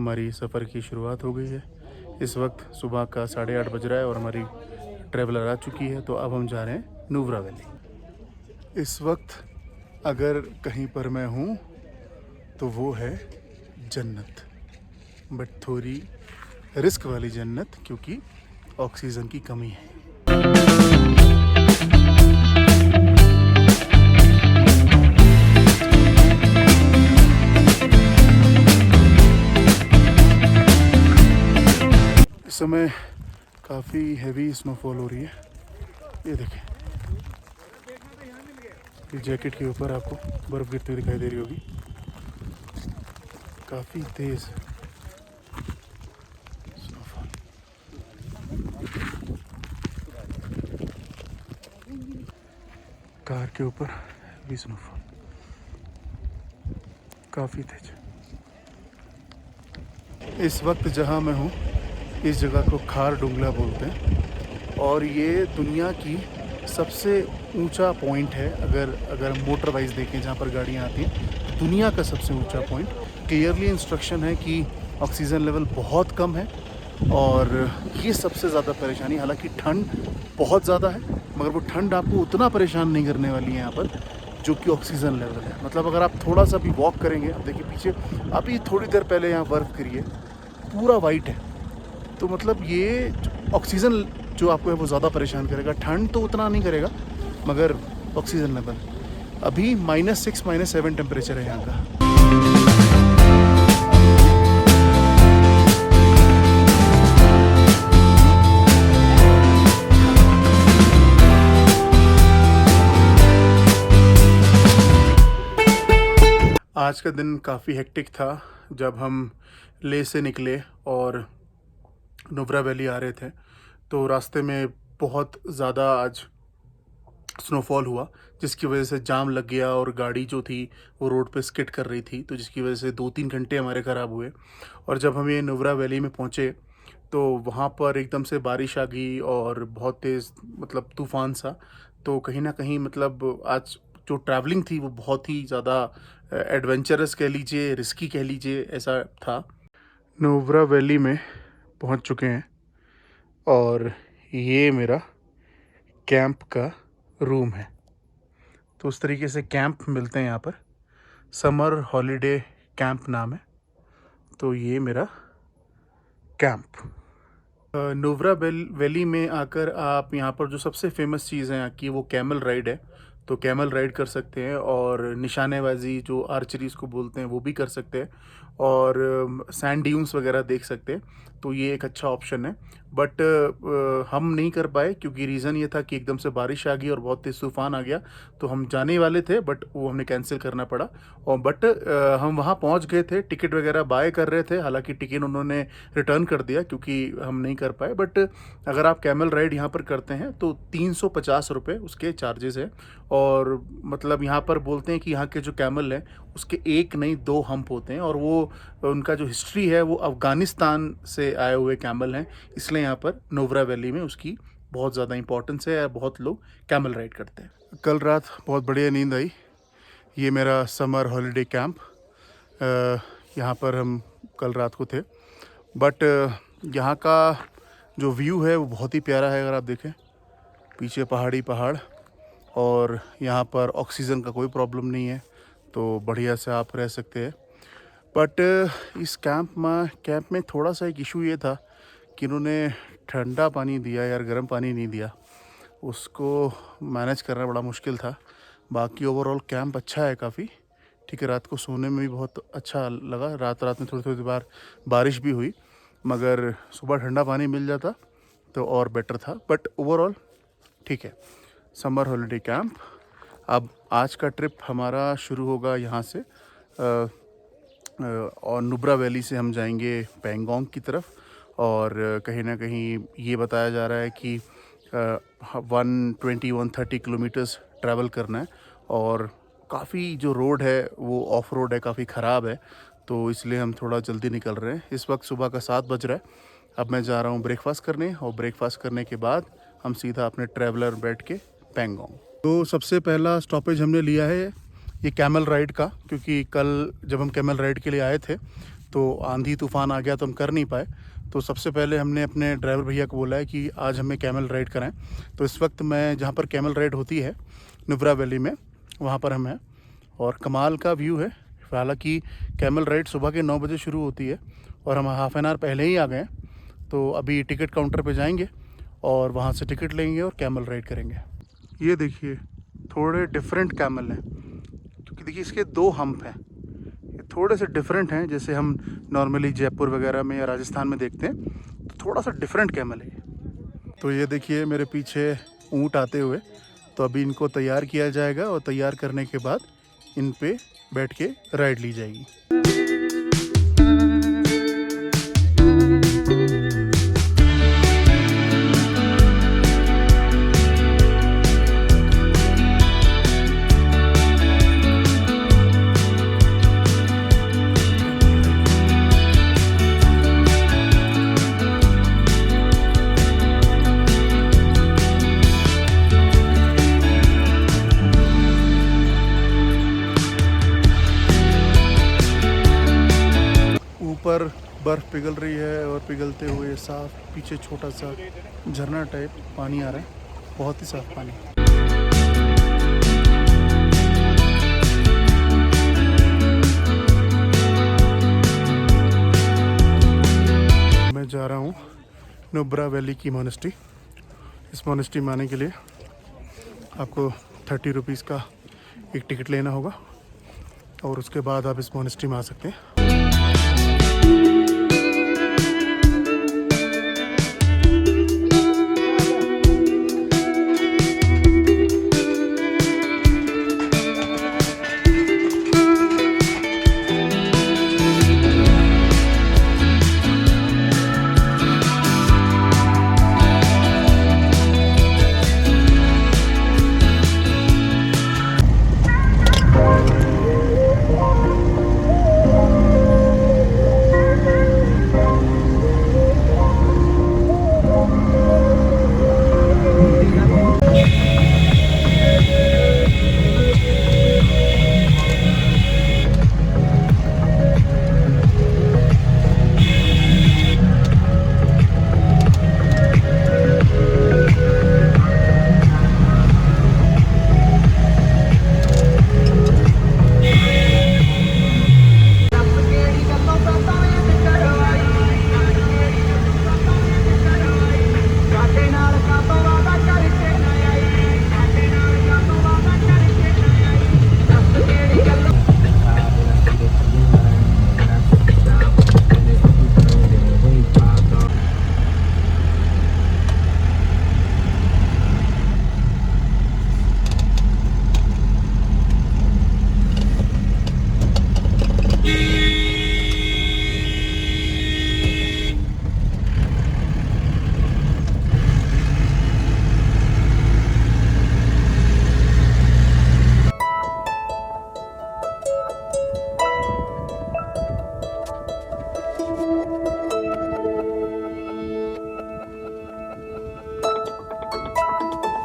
हमारी सफ़र की शुरुआत हो गई है। इस वक्त सुबह का 8:30 बज रहा है और हमारी ट्रैवलर आ चुकी है। तो अब हम जा रहे हैं नुब्रा वैली। इस वक्त अगर कहीं पर मैं हूँ तो वो है जन्नत, बट थोड़ी रिस्क वाली जन्नत, क्योंकि ऑक्सीजन की कमी है। इस समय काफ़ी हैवी स्नोफॉल हो रही है। ये देखें, ये जैकेट के ऊपर आपको बर्फ़ गिरती हुई दिखाई दे रही होगी। काफ़ी तेज़ स्नोफॉल। कार के ऊपर भी स्नोफॉल काफ़ी तेज। इस वक्त जहाँ मैं हूँ, इस जगह को खार डुंगला बोलते हैं और ये दुनिया की सबसे ऊंचा पॉइंट है। अगर मोटर वाइज देखें, जहाँ पर गाड़ियाँ आती हैं, दुनिया का सबसे ऊंचा पॉइंट। क्लियरली इंस्ट्रक्शन है कि ऑक्सीजन लेवल बहुत कम है और ये सबसे ज़्यादा परेशानी। हालांकि ठंड बहुत ज़्यादा है, मगर वो ठंड आपको उतना परेशान नहीं करने वाली है यहाँ पर जो कि ऑक्सीजन लेवल है। मतलब अगर आप थोड़ा सा भी वॉक करेंगे, अब देखिए पीछे, अभी थोड़ी देर पहले यहाँ बर्फ़ गिरी है, पूरा वाइट है। तो मतलब ये ऑक्सीजन जो आपको है वो ज़्यादा परेशान करेगा। ठंड तो उतना नहीं करेगा, मगर ऑक्सीजन लेवल अभी -6 -7 टेम्परेचर है यहाँ का। आज का दिन काफ़ी हेक्टिक था। जब हम लेह से निकले और नुब्रा वैली आ रहे थे तो रास्ते में बहुत ज़्यादा आज स्नोफॉल हुआ, जिसकी वजह से जाम लग गया और गाड़ी जो थी वो रोड पे स्किड कर रही थी, तो जिसकी वजह से 2-3 घंटे हमारे ख़राब हुए। और जब हम ये नुब्रा वैली में पहुँचे तो वहाँ पर एकदम से बारिश आ गई और बहुत तेज़, मतलब तूफ़ान सा। तो कहीं ना कहीं मतलब आज जो ट्रैवलिंग थी वो बहुत ही ज़्यादा एडवेंचरस कह लीजिए, रिस्की कह लीजिए, ऐसा था। नुब्रा वैली में पहुँच चुके हैं और ये मेरा कैंप का रूम है। तो उस तरीके से कैंप मिलते हैं यहाँ पर। समर हॉलीडे कैंप नाम है। तो ये मेरा कैंप। नुब्रा वैली में आकर आप, यहाँ पर जो सबसे फेमस चीज़ है यहाँ की, वो कैमल राइड है। तो कैमल राइड कर सकते हैं और निशानेबाजी, जो आर्चरी इसको बोलते हैं, वो भी कर सकते हैं और सैंड ड्यून्स वगैरह देख सकते हैं। तो ये एक अच्छा ऑप्शन है। बट हम नहीं कर पाए क्योंकि रीज़न ये था कि एकदम से बारिश आ गई और बहुत तेज़ तूफ़ान आ गया। तो हम जाने वाले थे बट वो हमने कैंसिल करना पड़ा। और बट हम वहाँ पहुँच गए थे, टिकट वगैरह बाय कर रहे थे। हालांकि टिकट उन्होंने रिटर्न कर दिया क्योंकि हम नहीं कर पाए। बट अगर आप कैमल राइड यहाँ पर करते हैं तो 350 रुपये उसके चार्जेस हैं। और मतलब यहाँ पर बोलते हैं कि यहाँ के जो कैमल हैं उसके एक नहीं 2 हम्प होते हैं और वो उनका जो हिस्ट्री है वो अफ़गानिस्तान से आए हुए कैमल हैं, इसलिए यहाँ पर नुब्रा वैली में उसकी बहुत ज़्यादा इंपॉर्टेंस है। बहुत लोग कैमल राइड करते हैं। कल रात बहुत बढ़िया नींद आई। ये मेरा समर हॉलीडे कैंप, यहाँ पर हम कल रात को थे। बट यहाँ का जो व्यू है वो बहुत ही प्यारा है। अगर आप देखें पीछे पहाड़ और यहाँ पर ऑक्सीजन का कोई प्रॉब्लम नहीं है, तो बढ़िया से आप रह सकते हैं। बट इस कैंप में थोड़ा सा एक इशू ये था कि इन्होंने ठंडा पानी दिया यार, गर्म पानी नहीं दिया। उसको मैनेज करना बड़ा मुश्किल था। बाकी ओवरऑल कैंप अच्छा है काफ़ी, ठीक है। रात को सोने में भी बहुत अच्छा लगा। रात में थोड़ी बार बारिश भी हुई, मगर सुबह ठंडा पानी मिल जाता तो और बेटर था। बट ओवरऑल ठीक है। Summer holiday camp. अब आज का ट्रिप हमारा शुरू होगा यहाँ से और नुब्रा वैली से हम जाएंगे पेंगोंग की तरफ। और कहीं ना कहीं ये बताया जा रहा है कि 120-130 किलोमीटर्स ट्रैवल करना है और काफ़ी जो रोड है वो ऑफ रोड है, काफ़ी ख़राब है। तो इसलिए हम थोड़ा जल्दी निकल रहे हैं। इस वक्त सुबह का 7 बज रहा है। अब मैं जा रहा हूँ ब्रेकफास्ट करने और ब्रेकफास्ट करने के बाद हम सीधा अपने ट्रैवलर बैठ के पेंगोंग। तो सबसे पहला स्टॉपेज हमने लिया है ये कैमल राइड का, क्योंकि कल जब हम कैमल राइड के लिए आए थे तो आंधी तूफ़ान आ गया तो हम कर नहीं पाए। तो सबसे पहले हमने अपने ड्राइवर भैया को बोला है कि आज हमें कैमल राइड कराएँ। तो इस वक्त मैं जहाँ पर कैमल राइड होती है नुब्रा वैली में, वहाँ पर हम हैं और कमाल का व्यू है। हालाँकि कैमल राइड सुबह के 9 बजे शुरू होती है और हम हाफ़ एन आवर पहले ही आ गए हैं। तो अभी टिकट काउंटर पे जाएंगे और वहाँ से टिकट लेंगे और कैमल राइड करेंगे। ये देखिए थोड़े डिफरेंट कैमल हैं, क्योंकि देखिए इसके 2 हम्प हैं। ये थोड़े से डिफरेंट हैं, जैसे हम नॉर्मली जयपुर वगैरह में या राजस्थान में देखते हैं, तो थोड़ा सा डिफरेंट कैमल है ये। तो ये देखिए मेरे पीछे ऊँट आते हुए, तो अभी इनको तैयार किया जाएगा और तैयार करने के बाद इन पे बैठ के राइड ली जाएगी। ऊपर बर्फ़ पिघल रही है और पिघलते हुए साफ पीछे छोटा सा झरना टाइप पानी आ रहा है, बहुत ही साफ पानी। मैं जा रहा हूँ नुब्रा वैली की मोनेस्ट्री। इस मोनेस्ट्री में आने के लिए आपको 30 रुपीज़ का एक टिकट लेना होगा और उसके बाद आप इस मोनेस्ट्री में आ सकते हैं।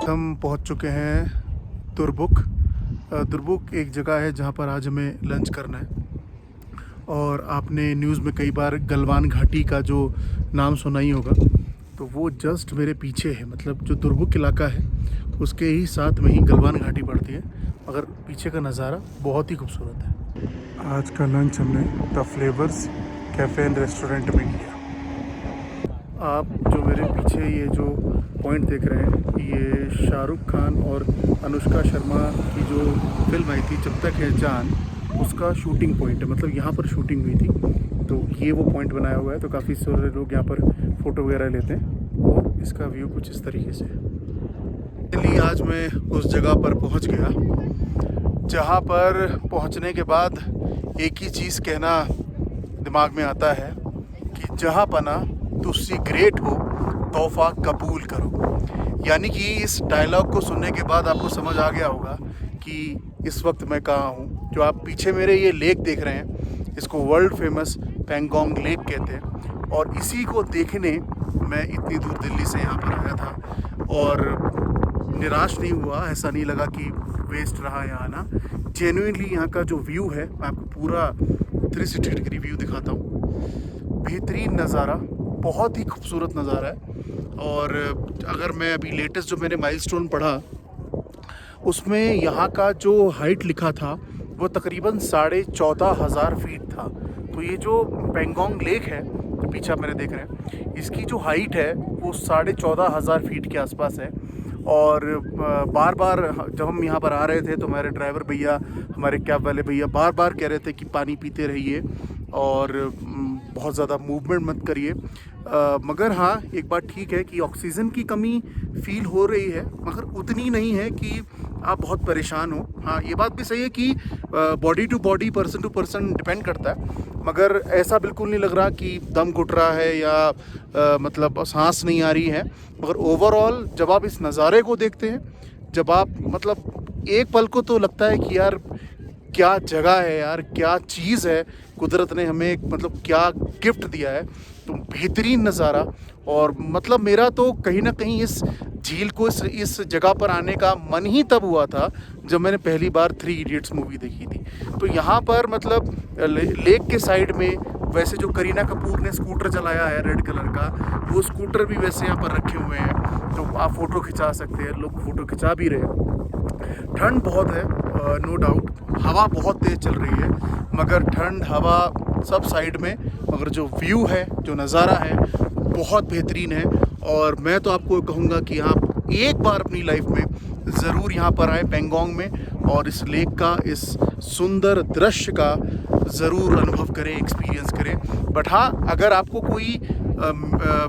हम पहुंच चुके हैं दुरबुक। दुरबुक एक जगह है जहां पर आज हमें लंच करना है और आपने न्यूज़ में कई बार गलवान घाटी का जो नाम सुना ही होगा, तो वो जस्ट मेरे पीछे है। मतलब जो दुरबुक इलाका है उसके ही साथ में ही गलवान घाटी पड़ती है, मगर पीछे का नज़ारा बहुत ही खूबसूरत है। आज का लंच हमने the flavours cafe and restaurant में किया। आप जो मेरे पीछे ये जो पॉइंट देख रहे हैं, ये शाहरुख खान और अनुष्का शर्मा की जो फिल्म आई थी जब तक है जान, उसका शूटिंग पॉइंट है। मतलब यहाँ पर शूटिंग हुई थी, तो ये वो पॉइंट बनाया हुआ है। तो काफ़ी सारे लोग यहाँ पर फ़ोटो वगैरह लेते हैं और इसका व्यू कुछ इस तरीके से है। आज मैं उस जगह पर पहुँच गया जहाँ पर पहुँचने के बाद एक ही चीज़ कहना दिमाग में आता है कि जहाँ पना तुझसे ग्रेट हो तोहफा कबूल करो। यानी कि इस डायलॉग को सुनने के बाद आपको समझ आ गया होगा कि इस वक्त मैं कहाँ हूँ। जो आप पीछे मेरे ये लेक देख रहे हैं, इसको वर्ल्ड फेमस पेंगोंग लेक कहते हैं और इसी को देखने मैं इतनी दूर दिल्ली से यहाँ पर आया था और निराश नहीं हुआ। ऐसा नहीं लगा कि वेस्ट रहा यहाँ आना। जेन्युइनली यहाँ का जो व्यू है, मैं आपको पूरा 360 डिग्री व्यू दिखाता हूँ। बेहतरीन नज़ारा, बहुत ही खूबसूरत नज़ारा है। और अगर मैं अभी लेटेस्ट जो मैंने माइलस्टोन पढ़ा उसमें यहाँ का जो हाइट लिखा था वो तकरीबन 14,500 फीट था। तो ये जो पेंगोंग लेक है पीछे आप मेरे देख रहे हैं, इसकी जो हाइट है वो 14,500 फीट के आसपास है। और बार बार जब हम यहाँ पर आ रहे थे तो हमारे ड्राइवर भैया, हमारे कैब वाले भैया बार बार कह रहे थे कि पानी पीते रहिए और बहुत ज़्यादा मूवमेंट मत करिए। मगर हाँ, एक बात ठीक है कि ऑक्सीजन की कमी फ़ील हो रही है, मगर उतनी नहीं है कि आप बहुत परेशान हो। हाँ, ये बात भी सही है कि body to body, person to person depend करता है, मगर ऐसा बिल्कुल नहीं लग रहा कि दम घुट रहा है या मतलब सांस नहीं आ रही है। मगर ओवरऑल जब आप इस नज़ारे को देखते हैं, जब आप मतलब एक पल को तो लगता है कि यार क्या जगह है यार, क्या चीज़ है, कुदरत ने हमें मतलब क्या गिफ्ट दिया है। तो बेहतरीन नज़ारा। और मतलब मेरा तो कहीं ना कहीं इस झील को, इस जगह पर आने का मन ही तब हुआ था जब मैंने पहली बार 3 इडियट्स मूवी देखी थी। तो यहाँ पर मतलब लेक के साइड में वैसे जो करीना कपूर ने स्कूटर चलाया है रेड कलर का, वो स्कूटर भी वैसे यहाँ पर रखे हुए हैं, तो आप फ़ोटो खिंचा सकते हैं। लोग फ़ोटो खिंचा भी रहे हैं। ठंड बहुत है, नो डाउट, हवा बहुत तेज़ चल रही है, मगर ठंड हवा सब साइड में, मगर जो व्यू है, जो नज़ारा है, बहुत बेहतरीन है। और मैं तो आपको कहूँगा कि आप एक बार अपनी लाइफ में ज़रूर यहाँ पर आए पेंगोंग में, और इस लेक का, इस सुंदर दृश्य का ज़रूर अनुभव करें, एक्सपीरियंस करें। बट हाँ, अगर आपको कोई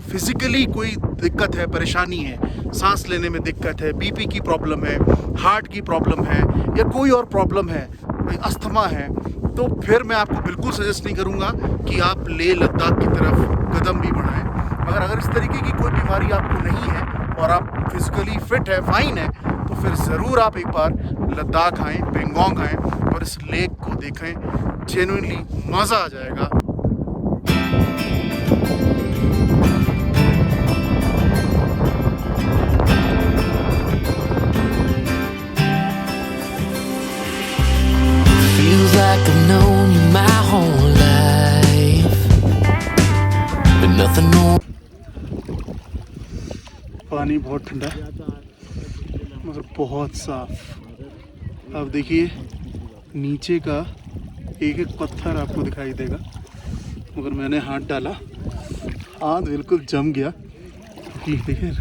फिज़िकली कोई दिक्कत है, परेशानी है, सांस लेने में दिक्कत है, बीपी की प्रॉब्लम है, हार्ट की प्रॉब्लम है, या कोई और प्रॉब्लम है, कोई अस्थमा है, तो फिर मैं आपको बिल्कुल सजेस्ट नहीं करूँगा कि आप लेह लद्दाख की तरफ कदम भी बढ़ाएं। मगर अगर इस तरीके की कोई बीमारी आपको नहीं है और आप फिज़िकली फिट है, फाइन है, तो फिर ज़रूर आप एक बार लद्दाख आएँ, पेंगोंग आएँ और इस लेक को देखें। जेन्युइनली मज़ा आ जाएगा। Feels like I've known you my whole life, but nothing more. पानी बहुत ठंडा मगर बहुत साफ। अब देखिए नीचे का एक एक पत्थर आपको दिखाई देगा, मगर मैंने हाथ डाला, हाथ बिल्कुल जम गया कि देखिए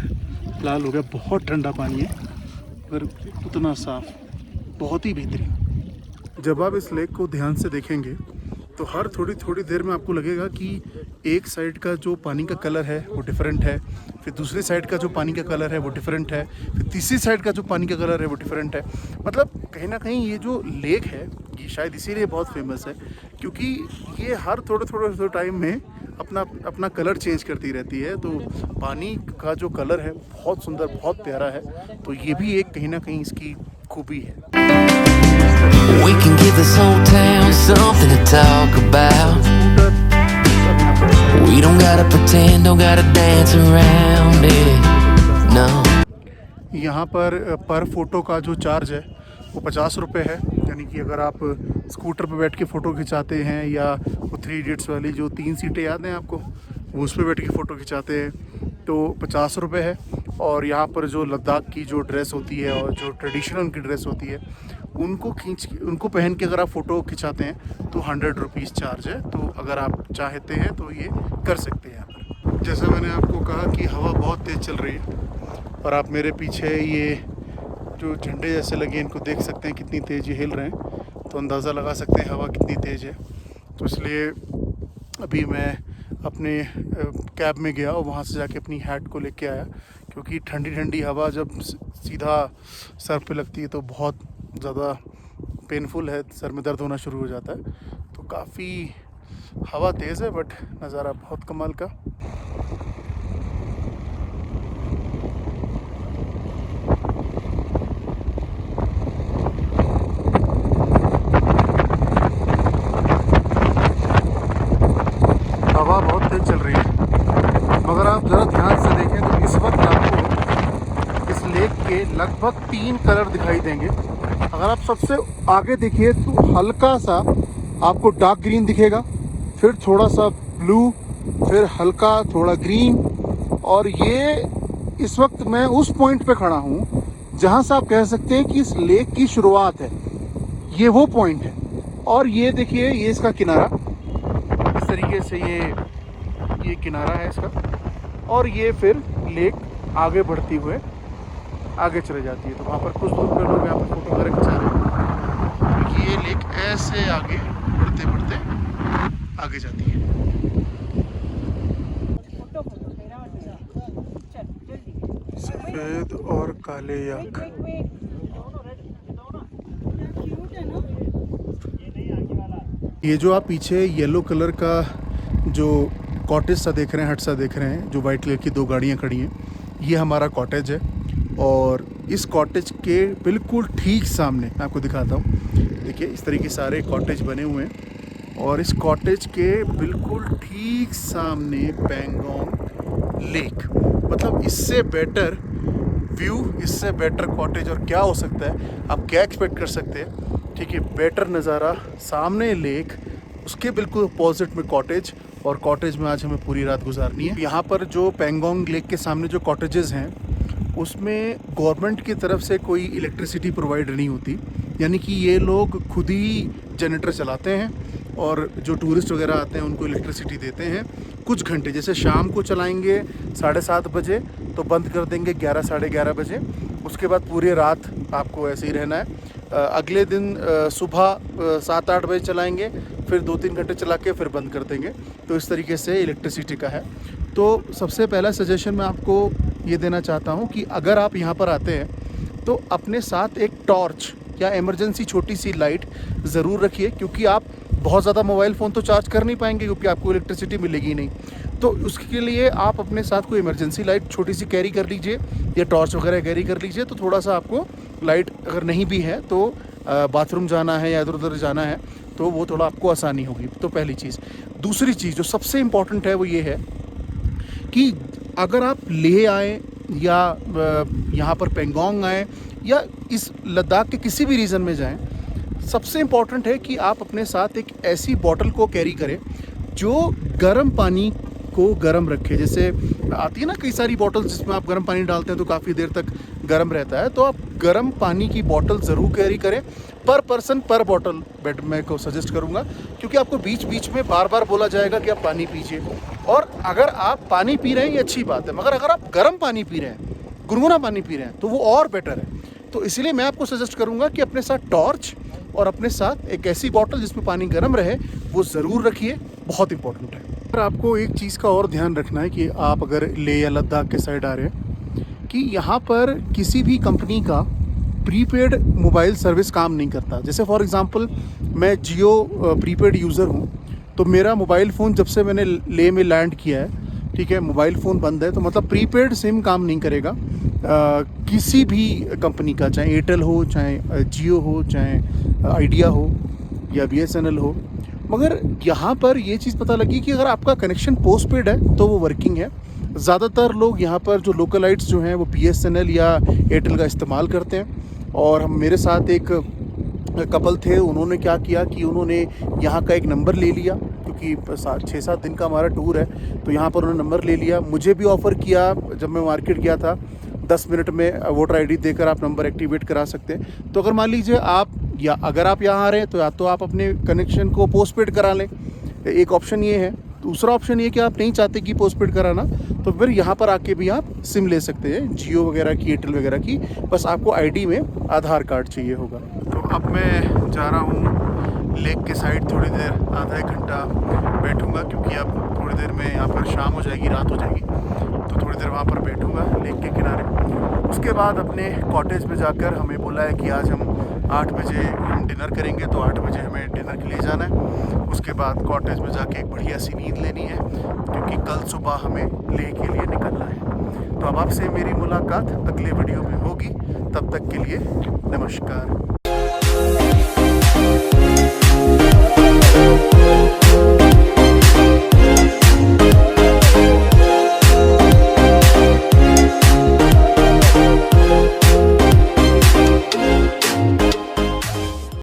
लाल हो गया। बहुत ठंडा पानी है मगर उतना साफ, बहुत ही बेहतरीन। जब आप इस लेक को ध्यान से देखेंगे तो हर थोड़ी थोड़ी देर में आपको लगेगा कि एक साइड का जो पानी का कलर है वो डिफरेंट है, फिर दूसरी साइड का जो पानी का कलर है वो डिफरेंट है, फिर तीसरी साइड का जो पानी का कलर है वो डिफरेंट है। मतलब कहीं ना कहीं ये जो लेक है ये शायद इसीलिए बहुत फेमस है, क्योंकि ये हर थोड़े टाइम में अपना कलर चेंज करती रहती है। तो पानी का जो कलर है बहुत सुंदर, बहुत प्यारा है। तो ये भी एक कहीं ना कहीं इसकी खूबी है। We can give this whole town something to talk about. We don't gotta pretend, don't gotta dance around it, no. यहाँ पर फोटो का जो चार्ज है वो 50 रुपये है। यानी कि अगर आप स्कूटर पर बैठ के फ़ोटो खिंचाते हैं, या वो 3 इडियट्स वाली जो 3 सीटें याद हैं आपको, वो उस पर बैठ के फ़ोटो खिंचाते हैं तो 50 रुपये है। और यहाँ पर जो लद्दाख की जो ड्रेस होती है और जो ट्रेडिशनल उनकी ड्रेस होती है, उनको पहन के अगर आप फ़ोटो खिंचाते हैं तो 100 रुपीज़ चार्ज है। तो अगर आप चाहते हैं तो ये कर सकते हैं यहाँ पर। जैसा मैंने आपको कहा कि हवा बहुत तेज़ चल रही है, और आप मेरे पीछे ये जो झंडे जैसे लगे इनको देख सकते हैं कितनी तेज़ ये हिल रहे हैं, तो अंदाज़ा लगा सकते हैं हवा कितनी तेज़ है। तो इसलिए अभी मैं अपने कैब में गया और वहाँ से जाके अपनी हैट को लेके आया, क्योंकि ठंडी ठंडी हवा जब सीधा सर पे लगती है तो बहुत ज़्यादा पेनफुल है, सर में दर्द होना शुरू हो जाता है। तो काफ़ी हवा तेज़ है बट नज़ारा बहुत कमाल का। हवा बहुत तेज़ चल रही है, मगर आप ज़रा ध्यान से देखें तो इस वक्त आपको इस लेक के लगभग 3 कलर दिखाई देंगे। अगर आप सबसे आगे देखिए तो हल्का सा आपको डार्क ग्रीन दिखेगा, फिर थोड़ा सा ब्लू, फिर हल्का थोड़ा ग्रीन, और ये इस वक्त मैं उस पॉइंट पे खड़ा हूँ जहाँ से आप कह सकते हैं कि इस लेक की शुरुआत है। ये वो पॉइंट है, और ये देखिए ये इसका किनारा, इस तरीके से ये किनारा है इसका, और ये फिर लेक आगे बढ़ती हुए आगे चले जाती है। तो वहाँ पर कुछ दूर पे लोग यहाँ पर फोटो वगैरह खिंचा रहे हैं, क्योंकि ये लेक ऐसे आगे बढ़ते बढ़ते आगे जाती है। सफ़ेद और काले याक। ये जो आप पीछे येलो कलर का जो कॉटेज सा देख रहे हैं, हट सा देख रहे हैं, जो वाइट कलर की दो गाड़ियाँ खड़ी हैं, ये हमारा कॉटेज है। और इस कॉटेज के बिल्कुल ठीक सामने मैं आपको दिखाता हूँ, देखिए इस तरीके सारे कॉटेज बने हुए हैं, और इस कॉटेज के बिल्कुल ठीक सामने पैंगोंग लेक। मतलब इससे बेटर व्यू, इससे बेटर कॉटेज और क्या हो सकता है? आप क्या एक्सपेक्ट कर सकते हैं? ठीक है, बेटर नज़ारा, सामने लेक, उसके बिल्कुल अपोजिट में कॉटेज, और कॉटेज में आज हमें पूरी रात गुजारनी है। यहाँ पर जो पैंगोंग लेक के सामने जो कॉटेजेस हैं, उसमें गवर्नमेंट की तरफ से कोई इलेक्ट्रिसिटी प्रोवाइड नहीं होती, यानी कि ये लोग खुद ही जनरेटर चलाते हैं, और जो टूरिस्ट वगैरह आते हैं उनको इलेक्ट्रिसिटी देते हैं कुछ घंटे। जैसे शाम को चलाएंगे 7:30 बजे, तो बंद कर देंगे 11 साढ़े 11 बजे। उसके बाद पूरी रात आपको ऐसे ही रहना है। अगले दिन सुबह 7-8 बजे चलाएंगे, फिर 2-3 घंटे चला के फिर बंद कर देंगे। तो इस तरीके से इलेक्ट्रिसिटी का है। तो सबसे पहला सजेशन मैं आपको ये देना चाहता हूँ कि अगर आप यहाँ पर आते हैं तो अपने साथ एक टॉर्च या इमरजेंसी छोटी सी लाइट ज़रूर रखिए, क्योंकि आप बहुत ज़्यादा मोबाइल फ़ोन तो चार्ज कर नहीं पाएंगे, क्योंकि आपको इलेक्ट्रिसिटी मिलेगी नहीं। तो उसके लिए आप अपने साथ कोई इमरजेंसी लाइट छोटी सी कैरी कर लीजिए, या टॉर्च वगैरह कैरी कर लीजिए। तो थोड़ा सा आपको लाइट अगर नहीं भी है तो बाथरूम जाना है या इधर उधर जाना है तो वो थोड़ा आपको आसानी होगी। तो पहली चीज़। दूसरी चीज़ जो सबसे इम्पॉर्टेंट है वो ये है कि अगर आप लेह आए या यहाँ पर पेंगोंग आए या इस लद्दाख के किसी भी रीजन में जाएं, सबसे इम्पॉर्टेंट है कि आप अपने साथ एक ऐसी बॉटल को कैरी करें जो गर्म पानी को गर्म रखे। जैसे आती है ना कई सारी बॉटल्स जिसमें आप गर्म पानी डालते हैं तो काफ़ी देर तक गर्म रहता है, तो आप गर्म पानी की बॉटल ज़रूर कैरी करें। पर पर्सन पर बॉटल बेड में को सजेस्ट करूँगा, क्योंकि आपको बीच बीच में बार बार बोला जाएगा कि आप पानी पीजिए। और अगर आप पानी पी रहे हैं ये अच्छी बात है, मगर अगर आप गर्म पानी पी रहे हैं, गुनगुना पानी पी रहे हैं, तो वो और बेटर है। तो इसलिए मैं आपको सजेस्ट करूँगा कि अपने साथ टॉर्च और अपने साथ एक ऐसी बॉटल जिसमें पानी गर्म रहे वो ज़रूर रखिए, बहुत इंपॉर्टेंट है। पर आपको एक चीज़ का और ध्यान रखना है कि आप अगर लेह या लद्दाख के साइड आ रहे हैं, कि यहाँ पर किसी भी कंपनी का प्रीपेड मोबाइल सर्विस काम नहीं करता। जैसे फॉर एग्ज़ाम्पल मैं जियो प्रीपेड यूज़र हूँ, तो मेरा मोबाइल फ़ोन जब से मैंने लेह में लैंड किया है, ठीक है, मोबाइल फ़ोन बंद है, तो मतलब प्रीपेड सिम काम नहीं करेगा किसी भी कंपनी का, चाहे एयरटेल हो, चाहे जियो हो, चाहे आइडिया हो या BSNL हो। मगर यहाँ पर ये चीज़ पता लगी कि अगर आपका कनेक्शन पोस्टपेड है तो वो वर्किंग है। ज़्यादातर लोग यहाँ पर जो लोकलाइट्स जो हैं वो BSNL या एयरटेल का इस्तेमाल करते हैं। और हम मेरे साथ एक कपल थे, उन्होंने क्या किया कि उन्होंने यहाँ का एक नंबर ले लिया, क्योंकि 6-7 दिन का हमारा टूर है, तो यहाँ पर उन्होंने नंबर ले लिया। मुझे भी ऑफ़र किया जब मैं मार्केट गया था, 10 मिनट में वोटर ID देकर आप नंबर एक्टिवेट करा सकते हैं। तो अगर मान लीजिए आप या अगर आप यहाँ आ रहे हैं तो या तो आप अपने कनेक्शन को पोस्टपेड करा लें, एक ऑप्शन ये है। दूसरा ऑप्शन ये कि आप नहीं चाहते कि पोस्टपेड कराना, तो फिर यहाँ पर आके भी आप सिम ले सकते हैं, जियो वगैरह की, एयरटेल वगैरह की। बस आपको ID में आधार कार्ड चाहिए होगा। तो अब मैं जा रहा हूँ लेक के साइड, थोड़ी देर, आधा एक घंटा बैठूँगा, क्योंकि अब थोड़ी देर में यहाँ पर शाम हो जाएगी, रात हो जाएगी, तो थोड़ी देर वहाँ पर बैठूँगा लेक के किनारे। उसके बाद अपने कॉटेज में जाकर हमें बोला है कि आज हम 8 बजे हम डिनर करेंगे, तो 8 बजे हमें डिनर के लिए जाना है। उसके बाद कॉटेज में जाके एक बढ़िया सी नींद लेनी है, क्योंकि कल सुबह हमें लेह के लिए निकलना है। तो अब आपसे मेरी मुलाकात अगले वीडियो में होगी, तब तक के लिए नमस्कार।